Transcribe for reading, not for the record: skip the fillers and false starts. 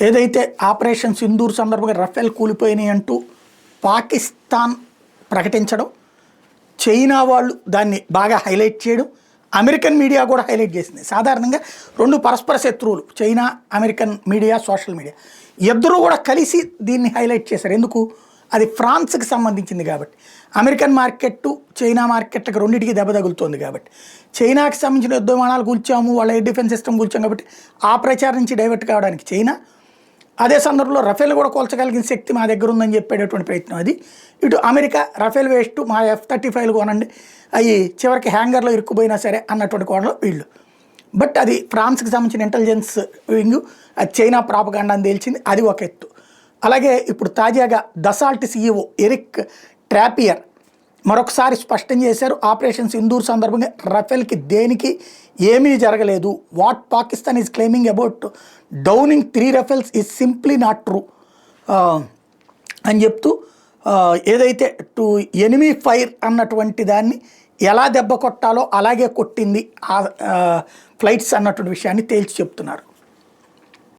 ఏదైతే ఆపరేషన్ సింధూర్ సందర్భంగా రఫేల్ కూలిపోయినాయి అంటూ పాకిస్తాన్ ప్రకటించడం, చైనా వాళ్ళు దాన్ని బాగా హైలైట్ చేయడం, అమెరికన్ మీడియా కూడా హైలైట్ చేసింది. సాధారణంగా రెండు పరస్పర శత్రువులు, China American media, social media ఇద్దరూ కూడా కలిసి దీన్ని హైలైట్ చేశారు. ఎందుకు? అది ఫ్రాన్స్కి సంబంధించింది కాబట్టి, అమెరికన్ మార్కెట్ చైనా మార్కెట్లకు రెండింటికి దెబ్బ తగులుతోంది కాబట్టి, చైనాకి సంబంధించిన యుద్ధ విమానాలు కూల్చాము, వాళ్ళ ఎయిర్ డిఫెన్స్ సిస్టమ్ కూల్చాము కాబట్టి ఆ ప్రచారం నుంచి డైవర్ట్ కావడానికి చైనా, అదే సందర్భంలో రఫేల్ కూడా కూల్చగలిగిన శక్తి మా దగ్గర ఉందని చెప్పేటటువంటి ప్రయత్నం అది. ఇటు అమెరికా రఫేల్ వేస్ట్, మా F-35 కొనండి, అవి చివరికి హ్యాంగర్లో ఇరుక్కుపోయినా సరే అన్నటువంటి కోణంలో వీళ్ళు. బట్ అది ఫ్రాన్స్కి సంబంధించిన ఇంటెలిజెన్స్ వింగ్, అది చైనా ప్రాపగాండా అని తేల్చింది, అది ఒక ఎత్తు. అలాగే ఇప్పుడు తాజాగా దసాల్ట్ CEO ఎరిక్ ట్రాపియర్ మరొకసారి స్పష్టం చేశారు, ఆపరేషన్ సింధూర్ సందర్భంగా రఫేల్కి దేనికి ఏమీ జరగలేదు. What Pakistan is claiming about Downing 3 Rafales is simply not true అని చెప్తూ, ఏదైతే టు ఎనిమీ ఫైర్ అన్నటువంటి దాన్ని ఎలా దెబ్బ కొట్టాలో అలాగే కొట్టింది ఆ ఫ్లైట్స్ అన్నటువంటి విషయాన్ని తేల్చి చెప్తున్నారు.